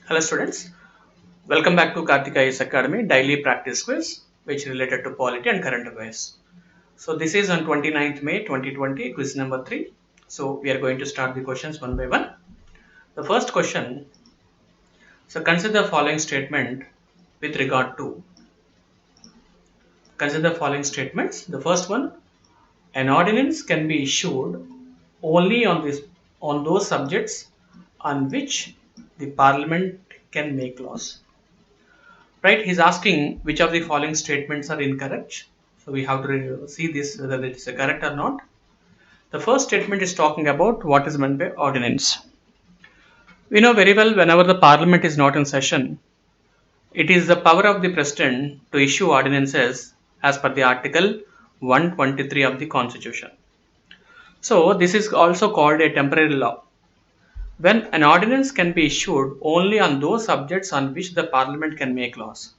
Hello students, welcome back to Karthika IAS Academy daily practice quiz which is related to polity and current affairs. So this is on 29th May 2020, quiz number 3. So we are going to start the questions one by one. The first question, so consider the following statement with regard to, consider the following statements. The first one, an ordinance can be issued only on those subjects on which the parliament can make laws. Right, he's asking which of the following statements are incorrect. So we have to see this whether it is correct or not. The first statement is talking about what is meant by ordinance. We know very well whenever the parliament is not in session, it is the power of the president to issue ordinances as per the article 123 of the constitution. So this is also called a temporary law. When an ordinance can be issued only on those subjects on which the parliament can make laws.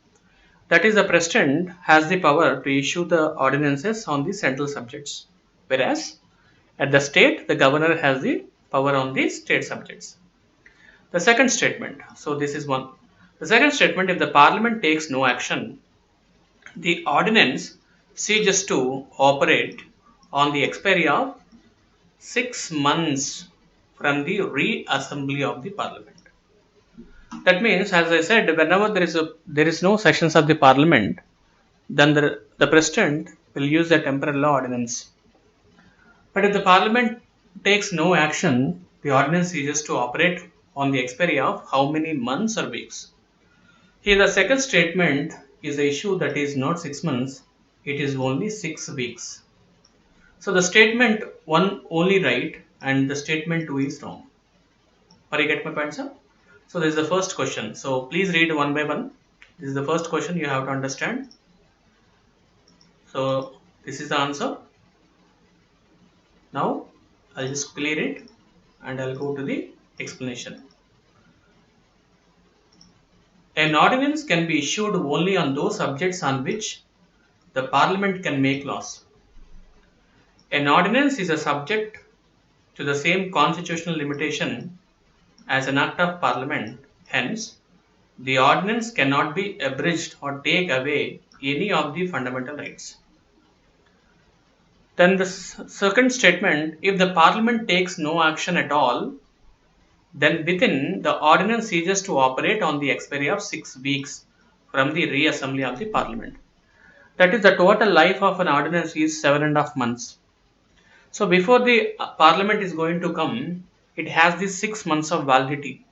That is, the president has the power to issue the ordinances on the central subjects, whereas at the state, the governor has the power on the state subjects. The second statement, so this is one. The second statement, if the parliament takes no action, the ordinance ceases to operate on the expiry of 6 months from the reassembly of the parliament. That means, as I said, whenever there is no sessions of the parliament, then the president will use the temporary law ordinance. But if the parliament takes no action, the ordinance ceases to operate on the expiry of how many months or weeks. Here, the second statement is the issue that is not 6 months, it is only 6 weeks. So the statement 1 only right and the statement 2 is wrong. Are you get my point, sir? So this is the first question. So please read one by one. This is the first question you have to understand. So this is the answer. Now I'll just clear it and I'll go to the explanation. An ordinance can be issued only on those subjects on which the parliament can make laws. An ordinance is a subject to the same constitutional limitation as an act of parliament. Hence, the ordinance cannot be abridged or take away any of the fundamental rights. Then the second statement, if the parliament takes no action at all, then within the ordinance ceases to operate on the expiry of 6 weeks from the reassembly of the parliament. That is, the total life of an ordinance is 7.5 months. So before the parliament is going to come, it has these 6 months of validity.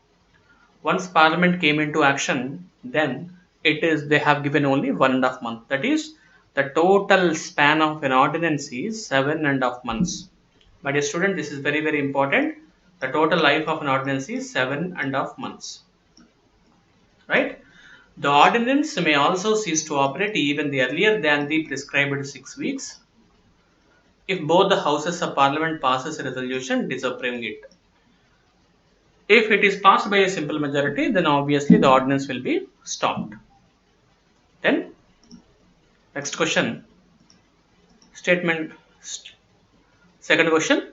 Once parliament came into action, then they have given only 1.5 month. That is, the total span of an ordinance is 7.5 months. My dear student, this is very, very important. The total life of an ordinance is 7.5 months. Right? The ordinance may also cease to operate even earlier than the prescribed 6 weeks if both the houses of parliament passes a resolution disapproving it. If it is passed by a simple majority, then obviously the ordinance will be stopped. Then, next question. Second question.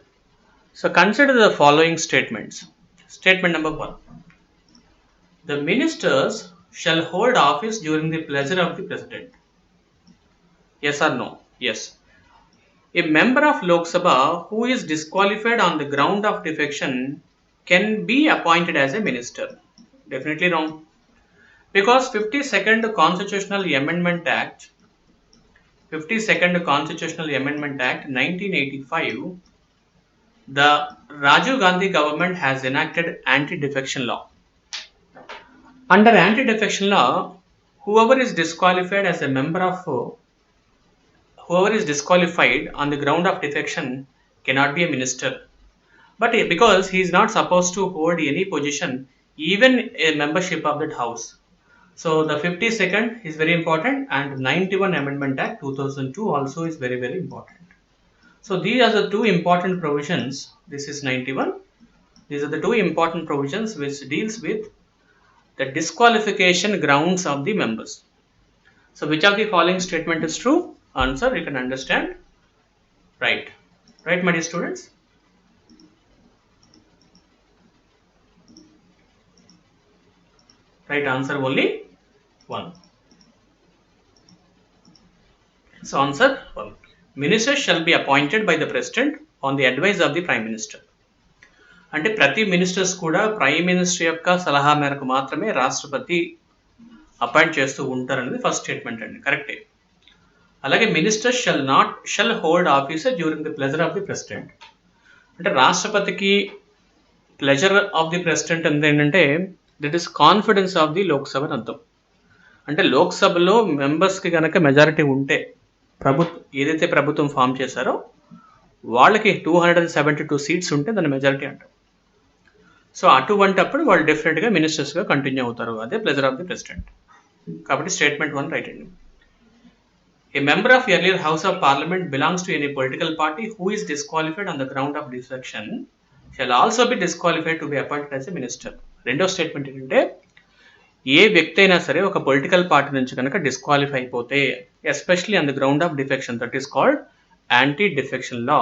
So consider the following statements. Statement number 1. The ministers shall hold office during the pleasure of the president. Yes or no? Yes. A member of Lok Sabha who is disqualified on the ground of defection can be appointed as a minister. Definitely wrong. Because 52nd Constitutional Amendment Act 1985, the Rajiv Gandhi government has enacted anti-defection law. Under anti-defection law, whoever is disqualified on the ground of defection cannot be a minister. But because he is not supposed to hold any position, even a membership of that house. So the 52nd is very important, and 91 Amendment Act 2002 also is very, very important. So these are the two important provisions. This is 91. These are the two important provisions which deals with the disqualification grounds of the members. So which of the following statement is true? Answer you can understand. Right. Right, my dear students? Right answer only 1. So answer 1. Ministers shall be appointed by the president on the advice of the prime minister. అంటే ప్రతి ministers కూడా prime minister యొక్క సలహా మేరకు మాత్రమే రాష్ట్రపతి appoint చేస్తూ ఉంటారనేది first statement అండి, కరెక్టే. అలాగే ministers shall hold office during the pleasure of the president. అంటే రాష్ట్రపతికి ప్లెజర్ ఆఫ్ ది ప్రెసిడెంట్ అంటే ఏంటంటే that is confidence of the Lok Sabha అని అర్థం. అంటే లోక్సభలో మెంబర్స్కి కనుక మెజారిటీ ఉంటే ఏదైతే ప్రభుత్వం ఫామ్ చేశారో వాళ్ళకి 272 సీట్స్ ఉంటే దాని మెజారిటీ అంటారు. సో అటువంటప్పుడు వాళ్ళు డెఫినెట్గా మినిస్టర్స్గా కంటిన్యూ అవుతారు. అదే ప్లెజర్ ఆఫ్ ది ప్రెసిడెంట్. కాబట్టి స్టేట్మెంట్ 1 రైట్ అండి. A member of earlier House of Parliament belongs to any political party who is disqualified on the ground of defection shall also be disqualified to be appointed as a minister. రెండో statement ఏంటంటే ఏ వ్యక్తి అయినా సరే ఒక political party నుంచి కనుక disqualify అయిపోతే especially on the ground of defection, that is called anti defection law,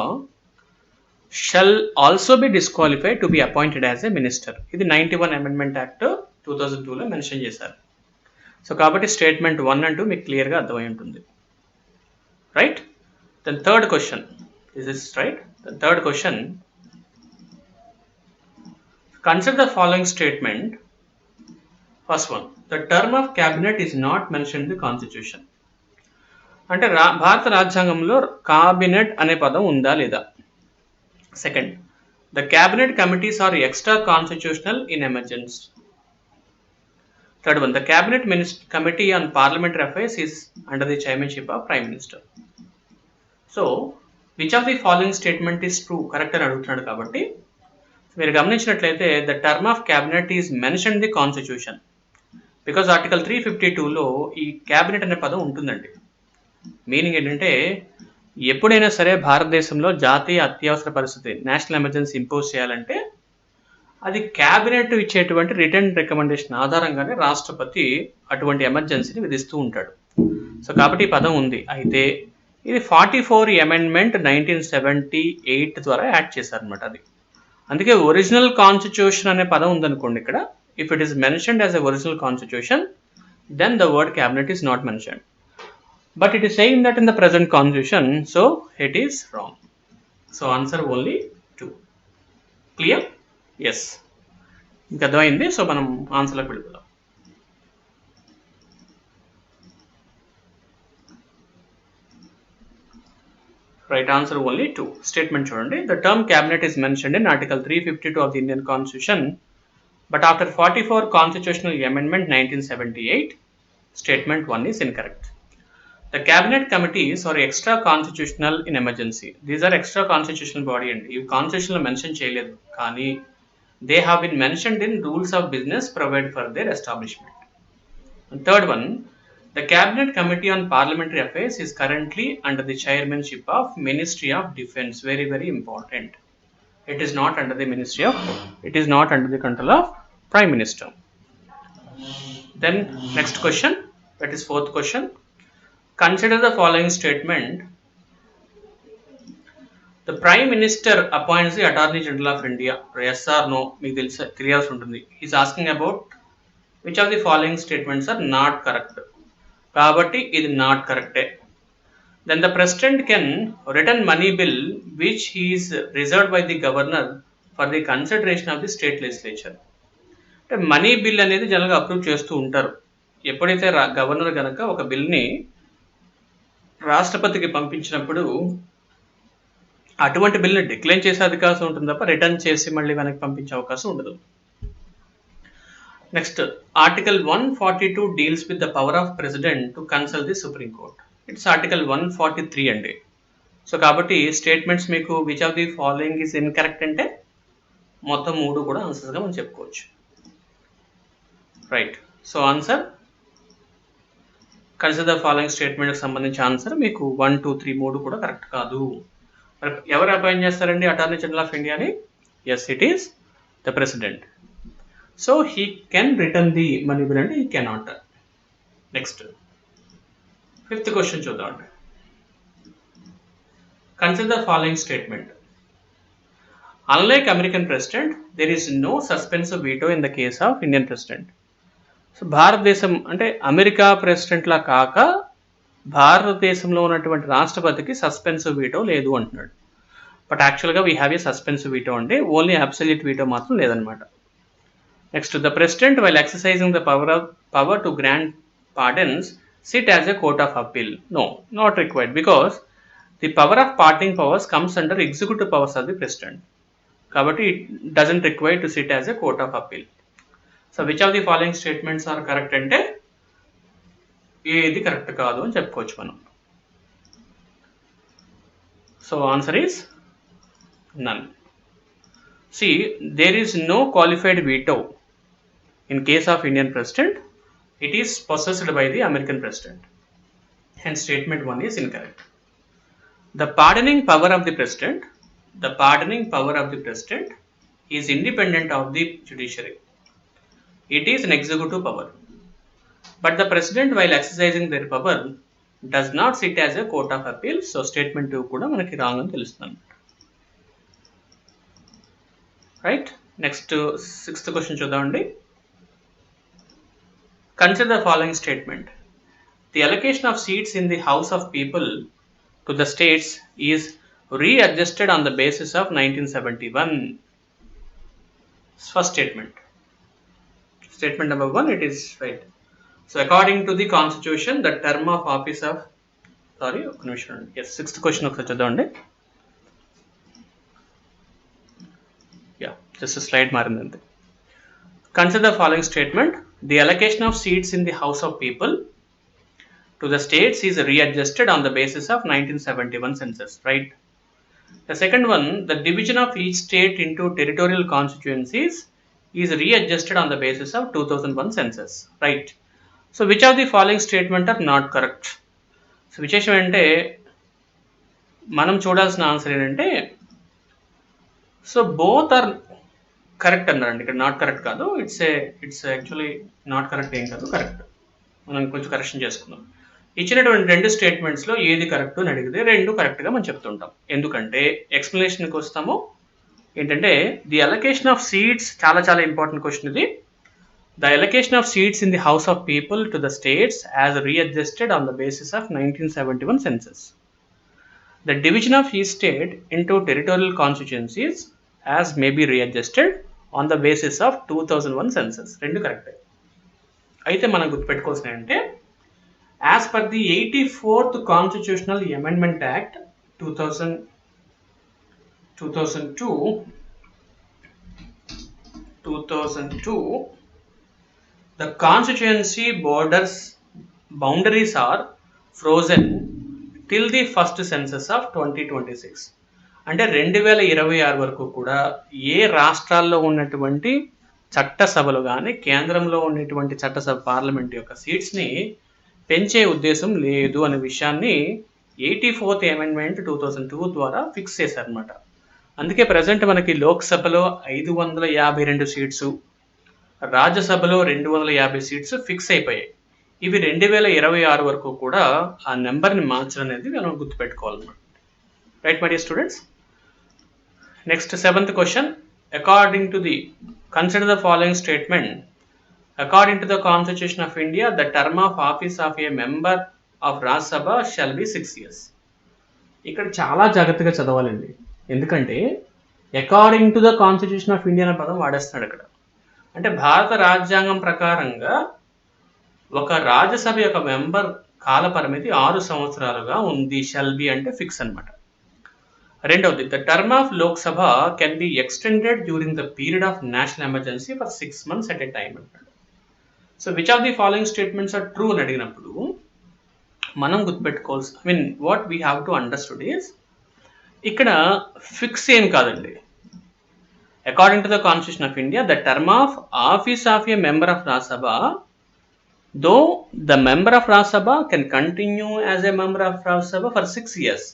shall also be disqualified to be appointed as a minister. ఇది 91 అమెండ్మెంట్ యాక్ట్ 2002లో మెన్షన్ చేశారు. సో కాబట్టి స్టేట్మెంట్ 1 and 2 మీకు క్లియర్గా అర్థమై ఉంటుంది. Right? Then third question. Is this right? The third question. Consider the following statement. First one. The term of cabinet is not mentioned in the constitution. అంటే భారత రాజ్యాంగంలో cabinet అనే పదం ఉందా లేదా? Second. The cabinet committees are extra constitutional in emergency. Third one, the Cabinet Committee on Parliamentary Affairs is under the chairmanship of Prime Minister. So, which of the following statement is true? Correct అని అడుగుతున్నాడు కాబట్టి మీరు గమనించినట్లయితే the term of cabinet is mentioned in the constitution because article 352లో ఈ cabinet అనే పదం ఉంటుందండి. Meaning ఏంటంటే ఎప్పుడైనా సరే భారతదేశంలో జాతీయ అత్యవసర పరిస్థితి, నేషనల్ ఎమర్జెన్సీ ఇంపోజ్ చేయాలంటే అది క్యాబినెట్ ఇచ్చేటువంటి రిటర్న్ రికమెండేషన్ ఆధారంగానే రాష్ట్రపతి అటువంటి ఎమర్జెన్సీని విధిస్తూ ఉంటాడు. సో కాబట్టి ఈ పదం ఉంది. అయితే ఇది 44 అమెండ్మెంట్ 1978 ద్వారా యాడ్ చేశారనమాట. అది అందుకే ఒరిజినల్ కాన్స్టిట్యూషన్ అనే పదం ఉందనుకోండి ఇక్కడ, if it is mentioned as a original constitution then the word cabinet is not mentioned, but it is saying that in the present constitution, so it is wrong. So answer only 2. Clear? Yes, ఇంకా అర్థమైంది. సో మనం ఆన్సర్లోకి వెళ్ళిపోదాం. Right answer only 2. Statement చూడండి. The term cabinet is mentioned in article 352 of the Indian constitution but after 44 constitutional amendment 1978, statement 1 is incorrect. The cabinet committees are extra constitutional in emergency. These are extra constitutional body అండి. ఇవి కాన్స్టిట్యూషన్లో mention చేయలేదు, కానీ they have been mentioned in rules of business provided for their establishment. And third one, the Cabinet Committee on Parliamentary Affairs is currently under the chairmanship of Ministry of Defence. Very, very important. It is not under the it is not under the control of Prime Minister. Then next question, that is fourth question. Consider the following statement. The Prime Minister appoints the Attorney General of India. Yes or no? మీకు తెలియాల్సి ఉంటుంది. He's asking about which of the following statements are not correct. కాబట్టి ఇది not correct. Then the President can return money bill which he is reserved by the Governor for the consideration of the State Legislature. అంటే money bill అనేది జనరల్గా approve చేస్తూ ఉంటారు. ఎప్పుడైతే governor కనుక ఒక బిల్ని రాష్ట్రపతికి పంపించినప్పుడు అటువంటి బిల్ని డిక్లైన్ చేసే అవకాశం ఉంటుంది తప్ప రిటర్న్ చేసి మళ్ళీ వెనక్కి పంపించే అవకాశం ఉండదు. Next article 142 deals with the power of president to consult the supreme court. It's article 143 అండి. సో కాబట్టి స్టేట్మెంట్స్ మీకు which of the following is incorrect అంటే మొత్తం 3 కూడా ఆన్సర్స్గా మనం చెప్పుకోవచ్చు. Right. So answer consider the following స్టేట్మెంట్కి సంబంధించి ఆన్సర్ మీకు 1, 2, 3 3 కూడా కరెక్ట్ కాదు. ఎవరు అపాయింట్ చేస్తారండి అటార్నీ జనరల్ ఆఫ్ ఇండియాని? Yes, it is the president. So he can return the money bill అంటే he cannot. Next fifth question చూద్దాం. Consider the following statement. Unlike American president, there is no suspensive veto in the case of Indian president. So భారతదేశం అంటే America ప్రెసిడెంట్లా కాక భారతదేశంలో ఉన్నటువంటి రాష్ట్రపతికి suspensive veto లేదు అంటున్నాడు. బట్ యాక్చువల్గా we have a suspensive veto అంటే ఓన్లీ అబ్సల్యూట్ వీటో మాత్రం లేదనమాట. Next, the president while exercising the power to grant pardons sit as a court of appeal. No, not required, because the power of pardoning powers comes under executive powers of the president. Kabatti it doesn't require to sit as a court of appeal. So which of the following statements are correct ante ఏది correct కాదు అని చెప్పుకోవచ్చు మనం. So answer is none. See, there is no qualified veto in case of Indian president. It is possessed by the American president. Hence statement 1 is incorrect. The pardoning power of the president is independent of the judiciary. It is an executive power. But the president, while exercising their power, does not sit as a court of appeal. So statement 2 kuda manaki wrong ani telustund. Right? Next, sixth question chudavandi. Consider the following statement. The allocation of seats in the House of People to the states is readjusted on the basis of 1971. First statement. Statement number 1, it is right. So according to the constitution, the term of office of... Yes, sixth question of chudavandi. Yeah, just a slide marindante. Consider the following statement. The allocation of seats in the House of People to the states is readjusted on the basis of 1971 census, right? The second one, the division of each state into territorial constituencies is readjusted on the basis of 2001 census, right? So which of the following statement are not correct? So విశేషం అంటే మనం చూడాల్సిన answer ఏంటంటే, so both are correct అన్నారండి. ఇక్కడ not correct కాదు, it's actually not correct ఏం కాదు, కరెక్ట్. మనం కొంచెం కరెక్షన్ చేసుకుందాం. ఇచ్చినటువంటి రెండు స్టేట్మెంట్స్లో ఏది కరెక్ట్ అని అడిగితే రెండు కరెక్ట్గా మనం చెప్తుంటాం. ఎందుకంటే ఎక్స్ప్లెనేషన్కి వస్తాము. ఏంటంటే ది అలొకేషన్ ఆఫ్ సీట్స్ చాలా చాలా ఇంపార్టెంట్ క్వశ్చన్ ఇది. The allocation of seats in the house of people to the states as readjusted on the basis of 1971 census. The division of ఈ state into territorial constituencies as may be readjusted on the basis of 2001 census. రెండు కరెక్టే. అయితే మనం గుర్తుపెట్టుకోవాల్సిన అంటే, as per the 84th Constitutional Amendment Act 2002, the constituency boundaries are frozen till the first census of 2026. అంటే 2026 వరకు కూడా ఏ రాష్ట్రాల్లో ఉన్నటువంటి చట్టసభలు కానీ కేంద్రంలో ఉన్నటువంటి చట్టసభ పార్లమెంట్ యొక్క సీట్స్ని పెంచే ఉద్దేశం లేదు అనే విషయాన్ని 84th Amendment 2002 ద్వారా ఫిక్స్ చేశారనమాట. అందుకే ప్రజెంట్ మనకి లోక్సభలో 552 సీట్స్, రాజ్యసభలో 250 సీట్స్ ఫిక్స్ అయిపోయాయి. ఇవి 2026 వరకు కూడా ఆ నెంబర్ని మార్చడం అనేది మనం గుర్తుపెట్టుకోవాలన్నమాట. Right my dear students. Next, seventh question. Consider the following statement. According to the Constitution of India, the term of office of a member of Rajya Sabha shall be 6 years. ఇక్కడ చాలా జాగ్రత్తగా చదవాలండి. ఎందుకంటే according to the constitution of India అనే పదం వాడేస్తున్నాడు ఇక్కడ. అంటే భారత రాజ్యాంగం ప్రకారంగా ఒక రాజ్యసభ యొక్క మెంబర్ కాల పరిమితి 6 సంవత్సరాలుగా ఉంది. షల్ బి అంటే ఫిక్స్ అనమాట. రెండవది, the term of Lok Sabha can be extended during the period of national emergency for 6 months at a time అంటాడు. So which of the following statements are true అని అడిగినప్పుడు మనం గుర్తుపెట్టుకోవాల్సి, what we have to understood is, ఇక్కడ fix ఏం కాదండి. According to the constitution of India, the term of office of a member of Rajya Sabha, though the member of Rajya Sabha can continue as A member of Rajya Sabha for 6 years.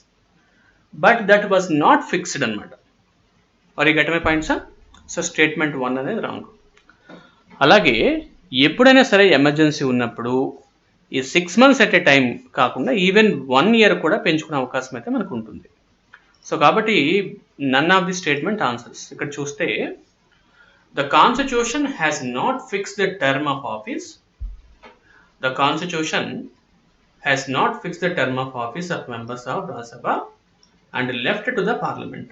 But that was not fixed అనమాట. మరి get my పాయింట్సా? So statement 1 అనేది wrong. అలాగే ఎప్పుడైనా సరే emergency ఉన్నప్పుడు ఈ 6 months at a time కాకుండా even 1 year కూడా పెంచుకునే అవకాశం అయితే మనకు ఉంటుంది. సో కాబట్టి none of the statement answers. ఇక్కడ చూస్తే the constitution has not fixed the term of office The Constitution has not fixed the term of office of members of Rajya Sabha and left it to the Parliament.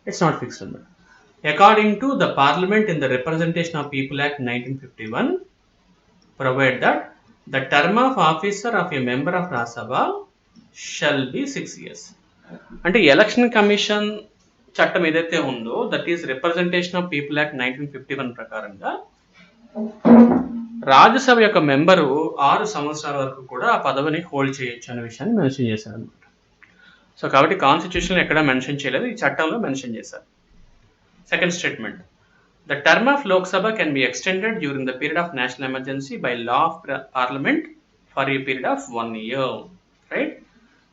It's not fixed. According to the Parliament in the Representation of People Act 1951, provide that the term of officer of a member of Rajya Sabha shall be 6 years. అంటే election commission చట్టం ఏదైతే ఉందో that is representation of people act 1951 ప్రకారంగా రాజ్యసభ యొక్క member 6 సంవత్సరాల వరకు కూడా ఆ పదవిని హోల్డ్ చేయొచ్చు అనే విషయాన్ని మెన్షన్ చేశారు అనమాట. సో కాబట్టి కాన్స్టిట్యూషన్ ఎక్కడ మెన్షన్ చేయలేదు, ఈ చట్టంలో మెన్షన్ చేశారు. Second statement, the term of Lok Sabha can be extended during the period of national emergency by law of parliament for a period of 1 year. Right?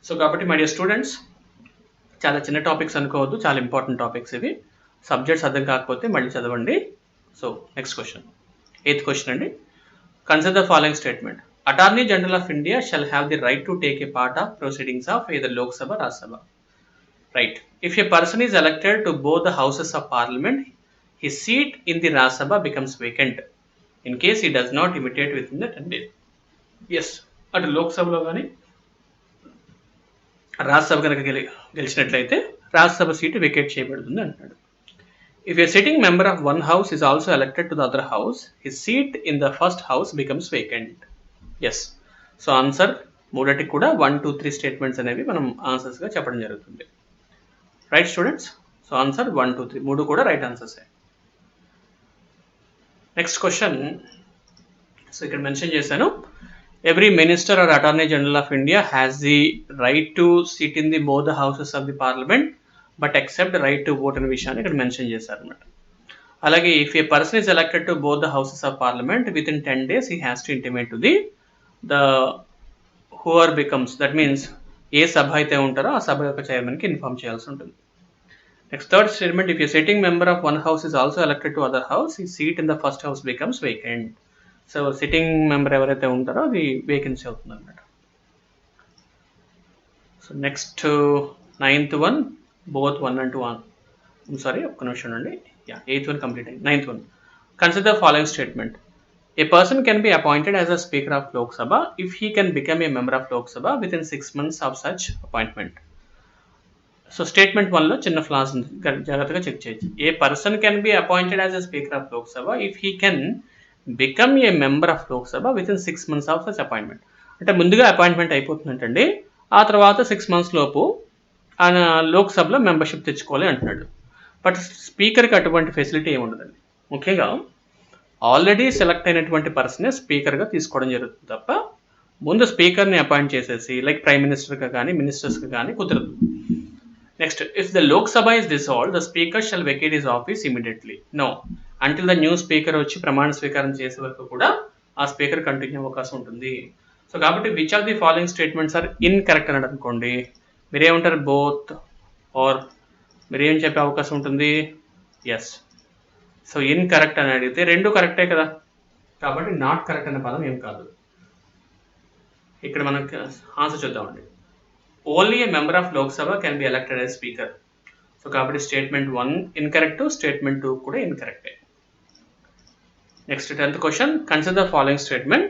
So, కాబట్టి my dear students, చాలా చిన్న topics అనుకోవద్దు, చాలా important topics ఇవి. Subjects అర్థం కాకపోతే మళ్ళీ చదవండి. So next question, 8th question అండి. Consider the following statement. Attorney general of India shall have the right to take a part of proceedings of either Lok Sabha, Rajya Sabha. Right. If a person is elected to both the houses of parliament, his seat in the Rajya Sabha becomes vacant in case he does not imitate within the 10 days. Yes, అటు లోక్ సభలో కానీ రాజ్యసభ కనుక గెలిచినట్లయితే Rajya Sabha seat vacate చేయబడుతుంది అంటున్నాడు. If a sitting member of one house is also elected to the other house, his seat in the first house becomes vacant. Yes, so answer మూడటికి కూడా 1, 2, 3 statements అనేవి మనం ఆన్సర్స్గా చెప్పడం జరుగుతుంది. Right students? సో ఆన్సర్ 1, 2, 3 మూడు కూడా రైట్ ఆన్సర్సే. నెక్స్ట్ క్వశ్చన్, సో ఇక్కడ mention చేశాను, every minister or attorney general of India has the right to SIT in the both the houses of the parliament but except right to vote అనే విషయాన్ని ఇక్కడ mention చేశారు అనమాట. అలాగే if A person is elected to both the houses of parliament with in 10 days he has to intimate to the who are becomes, that means ఏ సభ అయితే ఉంటారో ఆ సభ యొక్క చైర్మన్కి ఇన్ఫార్మ్ చేయాల్సి ఉంటుంది. Next, third statement, if a sitting member of one house is also elected to other house, his seat in the first house becomes vacant. So, sitting member ఎవరైతే ఉంటారో అది vacancy అవుతుంది అన్నమాట. So next 9th one, both 1 and 2 on. I'm sorry, ఒక్క నిమిషం అండి. 8th one complete అయింది. 9th one. Consider the following statement. A person can be appointed as a speaker of Lok Sabha if he can become a member of Lok Sabha within 6 months of such appointment. So statement 1లో చిన్న flaws ఉంది, జాగ్రత్తగా check చేయొచ్చు. A person can be appointed as a speaker of Lok Sabha if he can become a member of Lok Sabha within 6 months of such appointment. అంటే ముందుగా appointment అయిపోతుందంటండి, ఆ తర్వాత 6 months లోపు ఆయన లోక్సభలో మెంబర్షిప్ తెచ్చుకోవాలి అంటున్నాడు. బట్ స్పీకర్కి అటువంటి ఫెసిలిటీ ఏమి ఉండదండి. ముఖ్యంగా ఆల్రెడీ సెలెక్ట్ అయినటువంటి పర్సనే స్పీకర్గా తీసుకోవడం జరుగుతుంది తప్ప ముందు స్పీకర్ని అపాయింట్ చేసేసి లైక్ ప్రైమ్ మినిస్టర్గా కానీ మినిస్టర్స్గా కానీ కుదరదు. Next, if the Lok Sabha is dissolved, the speaker shall vacate his office immediately. No, until the new speaker వచ్చి ప్రమాణ స్వీకారం చేసే వరకు కూడా ఆ స్పీకర్ కంటిన్యూ అవకాశం ఉంటుంది. సో కాబట్టి which of the following statements are incorrect అన్నాడు అనుకోండి, మీరేమంటారు? బోత్ ఆర్ మీరేం చెప్పే అవకాశం ఉంటుంది? ఎస్. సో ఇన్కరెక్ట్ అని అడిగితే రెండు కరెక్టే కదా, కాబట్టి నాట్ కరెక్ట్ అనే పదం ఏం కాదు. ఇక్కడ మనకు ఆన్సర్ చూద్దామండి. Only a member of Lok Sabha can be elected as speaker. So కాబట్టి statement 1 incorrect, statement 2 కూడా incorrect. Next 10th question, consider the following statement.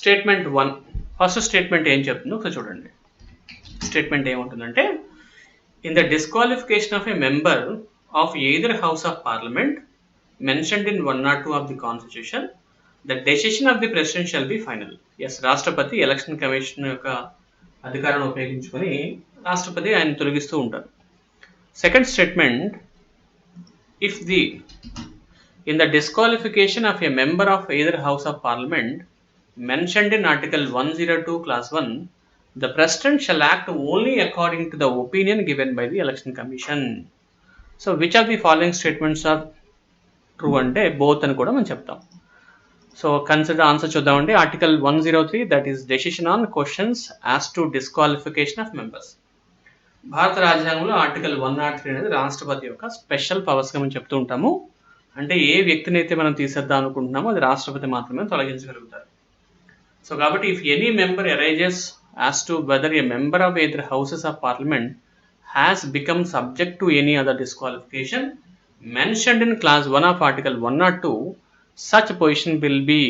Statement 1, first statement ఏం చెప్తుందో ఒకసారి చూడండి. స్టేట్మెంట్ ఏముంటుందంటే, in the disqualification of a member of either house of parliament mentioned in 102 of the constitution, the decision of the president shall be final. Yes, రాష్ట్రపతి election commission యొక్క అధికారాన్ని ఉపయోగించుకొని రాష్ట్రపతి ఆయన తొలగిస్తూ ఉంటారు. Second statement, if the in the disqualification of a member of either house of parliament mentioned in article 102 clause 1, the president shall act only according to the opinion given by the election commission. So which of the following statements are true అంటే both అని కూడా మనం చెప్తాం. So consider answer చూద్దామండి. Article 103, that is decision on questions as to disqualification of members. భారత రాజ్యాంగంలో article 103 అనేది రాష్ట్రపతి యొక్క స్పెషల్ పవర్స్గా మనం చెప్తూ ఉంటాము. అంటే ఏ వ్యక్తిని అయితే మనం తీసేద్దాం అనుకుంటున్నామో అది రాష్ట్రపతి మాత్రమే తొలగించగలుగుతారు. సో కాబట్టి if any member arises as to whether a member of either houses of parliament has become subject to any other disqualification mentioned in clause 1 of article 102, such position will be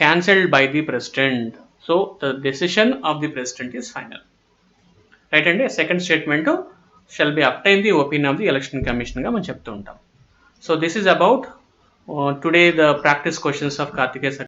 cancelled by the president. So the decision of the president is final. Right అండి. Second statement shall be obtain the opinion of the election commission గా మనం చెప్తూ ఉంటాం. So this is about today the practice questions of Karthikeya